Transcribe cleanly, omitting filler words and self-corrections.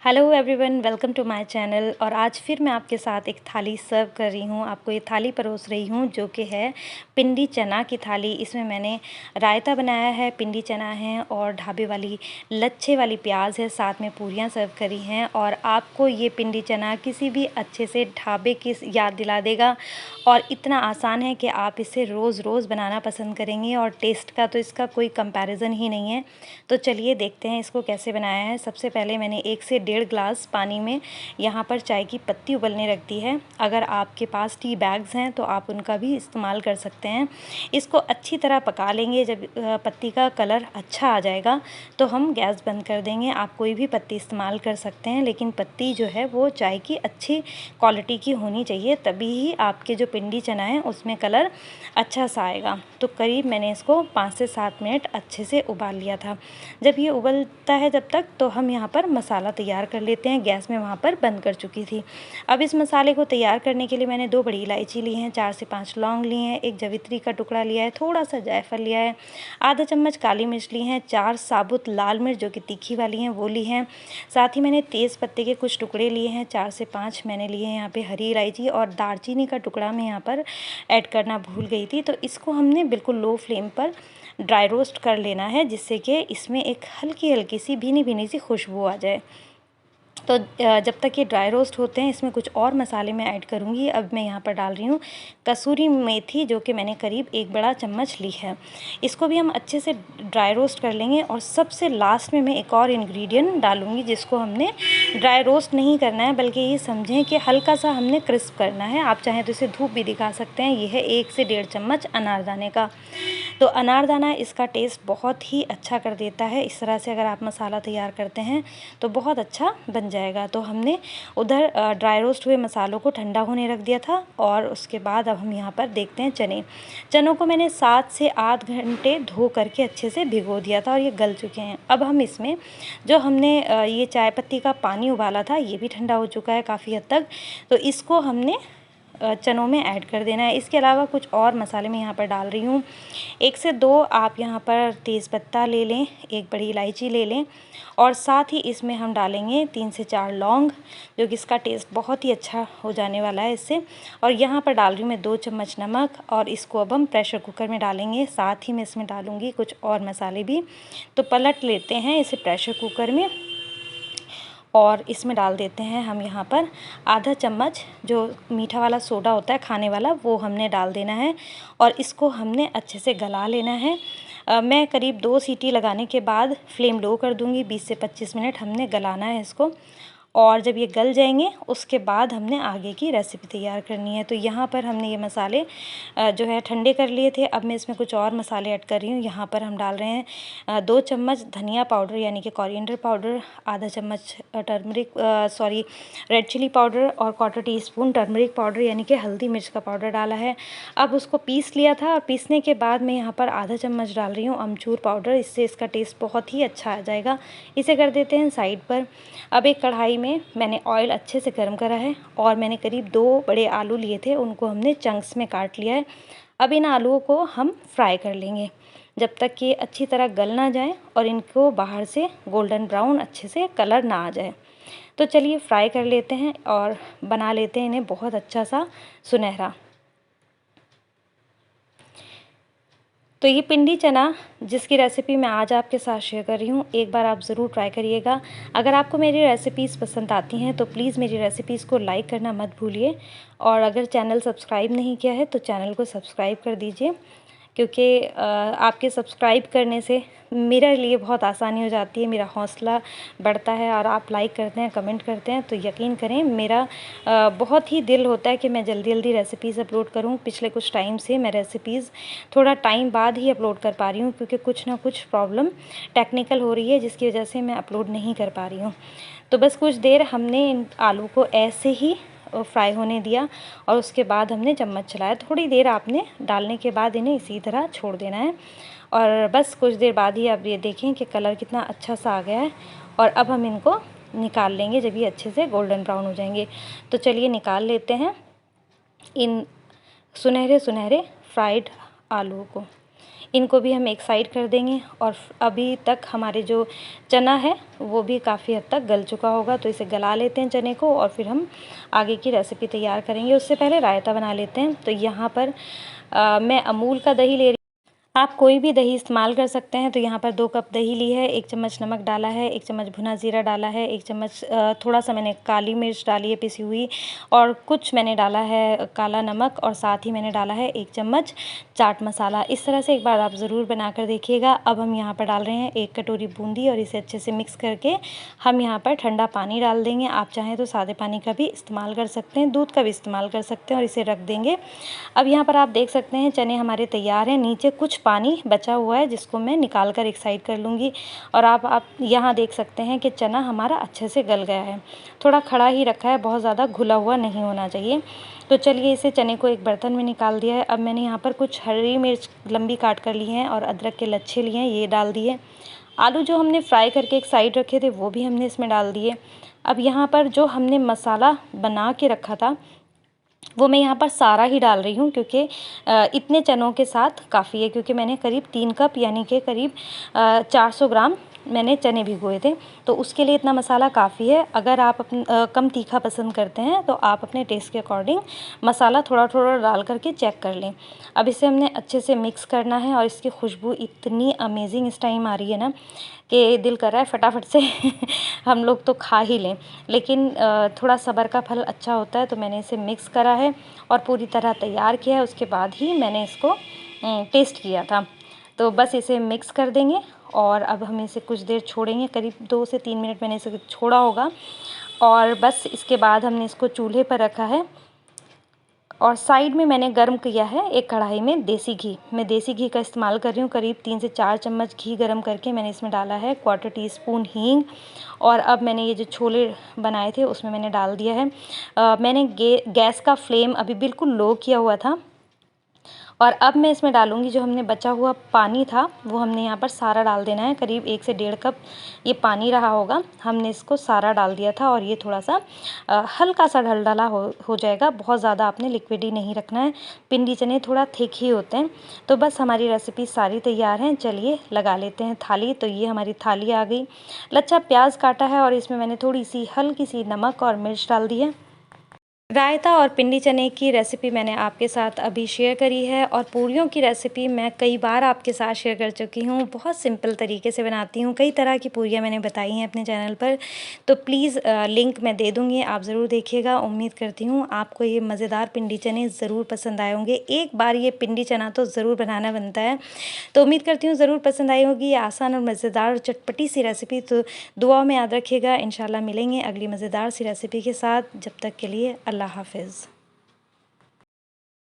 Hello everyone, welcome to my channel. और आज फिर मैं आपके साथ एक थाली सर्व कर रही हूँ। आपको ये थाली परोस रही हूँ जो कि है पिंडी चना की थाली। इसमें मैंने रायता बनाया है, पिंडी चना है और ढाबे वाली लच्छे वाली प्याज है, साथ में पूरियाँ सर्व करी हैं। और आपको ये पिंडी चना किसी भी अच्छे से ढाबे की याद दिला देगा और इतना आसान है कि आप इसे रोज़ रोज़ बनाना पसंद करेंगे। और टेस्ट का तो इसका कोई कंपैरिजन ही नहीं है। तो चलिए देखते हैं इसको कैसे बनाया है। सबसे पहले मैंने 1 से 1.5 ग्लास पानी में यहाँ पर चाय की पत्ती उबलने रख दी है। अगर आपके पास टी बैग्स हैं तो आप उनका भी इस्तेमाल कर सकते हैं। इसको अच्छी तरह पका लेंगे। जब पत्ती का कलर अच्छा आ जाएगा तो हम गैस बंद कर देंगे। आप कोई भी पत्ती इस्तेमाल कर सकते हैं, लेकिन पत्ती जो है वो चाय की अच्छी क्वालिटी की होनी चाहिए, तभी ही आपके जो पिंडी चना है उसमें कलर अच्छा सा आएगा। तो करीब मैंने इसको 5 से 7 मिनट अच्छे से उबाल लिया था। जब ये उबलता है जब तक तो हम यहाँ पर मसाला तैयार कर लेते हैं। गैस में वहाँ पर बंद कर चुकी थी। अब इस मसाले को तैयार करने के लिए मैंने 2 बड़ी इलायची ली हैं, 4 से 5 लौंग ली हैं, 1 जवित्री का टुकड़ा लिया है, थोड़ा सा जायफल लिया है, आधा चम्मच काली मिर्च ली हैं, 4 साबुत लाल मिर्च जो कि तीखी वाली हैं वो ली हैं। साथ ही मैंने तेज़ पत्ते के कुछ टुकड़े लिए हैं, 4 से 5 मैंने लिए हैं यहाँ पे हरी इलायची, और दालचीनी का टुकड़ा मैं यहाँ पर ऐड करना भूल गई थी। तो इसको हमने बिल्कुल लो फ्लेम पर ड्राई रोस्ट कर लेना है, जिससे कि इसमें एक हल्की हल्की सी भीनी भीनी सी खुशबू आ जाए। तो जब तक ये ड्राई रोस्ट होते हैं इसमें कुछ और मसाले मैं ऐड करूँगी। अब मैं यहाँ पर डाल रही हूँ कसूरी मेथी, जो कि मैंने करीब 1 बड़ा चम्मच ली है। इसको भी हम अच्छे से ड्राई रोस्ट कर लेंगे। और सबसे लास्ट में मैं एक और इंग्रेडिएंट डालूँगी जिसको हमने ड्राई रोस्ट नहीं करना है, बल्कि ये समझें कि हल्का सा हमने क्रिस्प करना है। आप चाहें तो इसे धूप भी दिखा सकते हैं। ये है 1 से 1.5 चम्मच अनारदाने का। तो अनारदाना इसका टेस्ट बहुत ही अच्छा कर देता है। इस तरह से अगर आप मसाला तैयार करते हैं तो बहुत अच्छा बन जाएगा। तो हमने उधर ड्राई रोस्ट हुए मसालों को ठंडा होने रख दिया था। और उसके बाद अब हम यहाँ पर देखते हैं चनों को मैंने 7 से 8 घंटे धो करके अच्छे से भिगो दिया था और ये गल चुके हैं। अब हम इसमें जो हमने ये चाय पत्ती का पानी उबाला था ये भी ठंडा हो चुका है काफ़ी हद तक। तो इसको हमने चनों में ऐड कर देना है। इसके अलावा कुछ और मसाले मैं यहाँ पर डाल रही हूँ। 1 से 2 आप यहाँ पर तेज़पत्ता ले लें, 1 बड़ी इलायची ले लें, और साथ ही इसमें हम डालेंगे 3 से 4 लौंग, जो कि इसका टेस्ट बहुत ही अच्छा हो जाने वाला है इससे। और यहाँ पर डाल रही हूँ मैं 2 चम्मच नमक, और इसको अब हम प्रेशर कुकर में डालेंगे। साथ ही मैं इसमें डालूँगी कुछ और मसाले भी। तो पलट लेते हैं इसे प्रेशर कुकर में, और इसमें डाल देते हैं हम यहाँ पर आधा चम्मच जो मीठा वाला सोडा होता है खाने वाला, वो हमने डाल देना है। और इसको हमने अच्छे से गला लेना है। मैं करीब 2 सीटी लगाने के बाद फ्लेम लो कर दूँगी। 20 से 25 मिनट हमने गलाना है इसको। और जब ये गल जाएंगे उसके बाद हमने आगे की रेसिपी तैयार करनी है। तो यहाँ पर हमने ये मसाले जो है ठंडे कर लिए थे। अब मैं इसमें कुछ और मसाले ऐड कर रही हूँ। यहाँ पर हम डाल रहे हैं 2 चम्मच धनिया पाउडर यानी कि कोरिएंडर पाउडर, आधा चम्मच रेड चिली पाउडर, और 1/4 टीस्पून टर्मरिक पाउडर यानी कि हल्दी मिर्च का पाउडर डाला है। अब उसको पीस लिया था, और पीसने के बाद मैं यहाँ पर आधा चम्मच डाल रही हूँ अमचूर पाउडर। इससे इसका टेस्ट बहुत ही अच्छा आ जाएगा। इसे कर देते हैं साइड पर। अब एक कढ़ाई में मैंने ऑयल अच्छे से गर्म करा है, और मैंने करीब 2 बड़े आलू लिए थे, उनको हमने चंक्स में काट लिया है। अब इन आलूओं को हम फ्राई कर लेंगे जब तक कि अच्छी तरह गल ना जाए और इनको बाहर से गोल्डन ब्राउन अच्छे से कलर ना आ जाए। तो चलिए फ्राई कर लेते हैं और बना लेते हैं इन्हें बहुत अच्छा सा सुनहरा। तो ये पिंडी चना जिसकी रेसिपी मैं आज आपके साथ शेयर कर रही हूँ, एक बार आप ज़रूर ट्राई करिएगा। अगर आपको मेरी रेसिपीज़ पसंद आती हैं तो प्लीज़ मेरी रेसिपीज़ को लाइक करना मत भूलिए। और अगर चैनल सब्सक्राइब नहीं किया है तो चैनल को सब्सक्राइब कर दीजिए, क्योंकि आपके सब्सक्राइब करने से मेरे लिए बहुत आसानी हो जाती है, मेरा हौसला बढ़ता है। और आप लाइक करते हैं, कमेंट करते हैं, तो यकीन करें मेरा बहुत ही दिल होता है कि मैं जल्दी जल्दी रेसिपीज़ अपलोड करूं। पिछले कुछ टाइम से मैं रेसिपीज़ थोड़ा टाइम बाद ही अपलोड कर पा रही हूं, क्योंकि कुछ ना कुछ प्रॉब्लम टेक्निकल हो रही है जिसकी वजह से मैं अपलोड नहीं कर पा रही हूँ। तो बस कुछ देर हमने इन आलू को ऐसे ही फ्राई होने दिया, और उसके बाद हमने चम्मच चलाया। थोड़ी देर आपने डालने के बाद इन्हें इसी तरह छोड़ देना है। और बस कुछ देर बाद ही आप ये देखें कि कलर कितना अच्छा सा आ गया है। और अब हम इनको निकाल लेंगे जब ये अच्छे से गोल्डन ब्राउन हो जाएंगे। तो चलिए निकाल लेते हैं इन सुनहरे सुनहरे फ्राइड आलूओं को। इनको भी हम एक साइड कर देंगे। और अभी तक हमारे जो चना है वो भी काफ़ी हद तक गल चुका होगा, तो इसे गला लेते हैं चने को और फिर हम आगे की रेसिपी तैयार करेंगे। उससे पहले रायता बना लेते हैं। तो यहाँ पर मैं अमूल का दही ले रही, आप कोई भी दही इस्तेमाल कर सकते हैं। तो यहाँ पर 2 कप दही ली है, 1 चम्मच नमक डाला है, 1 चम्मच भुना ज़ीरा डाला है, 1 चम्मच थोड़ा सा मैंने काली मिर्च डाली है पिसी हुई, और कुछ मैंने डाला है काला नमक, और साथ ही मैंने डाला है 1 चम्मच चाट मसाला। इस तरह से एक बार आप ज़रूर बना कर देखिएगा। अब हम यहाँ पर डाल रहे हैं 1 कटोरी बूंदी, और इसे अच्छे से मिक्स करके हम यहाँ पर ठंडा पानी डाल देंगे। आप चाहें तो सादे पानी का भी इस्तेमाल कर सकते हैं, दूध का भी इस्तेमाल कर सकते हैं, और इसे रख देंगे। अब यहाँ पर आप देख सकते हैं चने हमारे तैयार हैं। नीचे कुछ पानी बचा हुआ है जिसको मैं निकाल कर एक साइड कर लूँगी। और आप यहाँ देख सकते हैं कि चना हमारा अच्छे से गल गया है, थोड़ा खड़ा ही रखा है, बहुत ज़्यादा घुला हुआ नहीं होना चाहिए। तो चलिए इसे चने को एक बर्तन में निकाल दिया है। अब मैंने यहाँ पर कुछ हरी मिर्च लंबी काट कर ली हैं और अदरक के लच्छे लिए हैं, ये डाल दिए। आलू जो हमने फ्राई करके एक साइड रखे थे वो भी हमने इसमें डाल दिए। अब यहाँ पर जो हमने मसाला बना के रखा था वो मैं यहाँ पर सारा ही डाल रही हूँ, क्योंकि इतने चनों के साथ काफ़ी है, क्योंकि मैंने करीब 3 कप यानी कि करीब 400 ग्राम मैंने चने भिगोए थे, तो उसके लिए इतना मसाला काफ़ी है। अगर आप कम तीखा पसंद करते हैं तो आप अपने टेस्ट के अकॉर्डिंग मसाला थोड़ा थोड़ा डाल करके चेक कर लें। अब इसे हमने अच्छे से मिक्स करना है, और इसकी खुशबू इतनी अमेजिंग इस टाइम आ रही है ना कि दिल कर रहा है फटाफट से हम लोग तो खा ही लें, लेकिन थोड़ा सब्र का फल अच्छा होता है। तो मैंने इसे मिक्स करा है और पूरी तरह तैयार किया है, उसके बाद ही मैंने इसको टेस्ट किया था। तो बस इसे मिक्स कर देंगे और अब हम इसे कुछ देर छोड़ेंगे, करीब 2 से 3 मिनट मैंने इसे छोड़ा होगा। और बस इसके बाद हमने इसको चूल्हे पर रखा है, और साइड में मैंने गर्म किया है एक कढ़ाई में देसी घी। मैं देसी घी का इस्तेमाल कर रही हूँ, करीब 3 से 4 चम्मच घी गर्म करके मैंने इसमें डाला है, 1/4 टीस्पून हींग। और अब मैंने ये जो छोले बनाए थे उसमें मैंने डाल दिया है। मैंने गैस का फ्लेम अभी बिल्कुल लो किया हुआ था, और अब मैं इसमें डालूँगी जो हमने बचा हुआ पानी था, वो हमने यहाँ पर सारा डाल देना है। करीब 1 से 1.5 कप ये पानी रहा होगा, हमने इसको सारा डाल दिया था। और ये थोड़ा सा हल्का सा ढलढला हो जाएगा, बहुत ज़्यादा आपने लिक्विड ही नहीं रखना है, पिंडी चने थोड़ा थिक ही होते हैं। तो बस हमारी रेसिपी सारी तैयार हैं, चलिए लगा लेते हैं थाली। तो ये हमारी थाली आ गई। लच्छा प्याज काटा है और इसमें मैंने थोड़ी सी हल्की सी नमक और मिर्च डाल दी है। रायता और पिंडी चने की रेसिपी मैंने आपके साथ अभी शेयर करी है, और पूरियों की रेसिपी मैं कई बार आपके साथ शेयर कर चुकी हूँ। बहुत सिंपल तरीके से बनाती हूँ, कई तरह की पूरियाँ मैंने बताई हैं अपने चैनल पर, तो प्लीज़ लिंक मैं दे दूँगी, आप ज़रूर देखिएगा। उम्मीद करती हूँ आपको ये मज़ेदार पिंडी चने ज़रूर पसंद आए होंगे। एक बार ये पिंडी चना तो ज़रूर बनाना बनता है, तो उम्मीद करती हूँ ज़रूर पसंद आई होगी ये आसान और मज़ेदार और चटपटी सी रेसिपी। तो दुआओं में याद रखिएगा। इंशाल्लाह मिलेंगे अगली मज़ेदार सी रेसिपी के साथ। जब तक के लिए अल्लाह हाफ़िज़।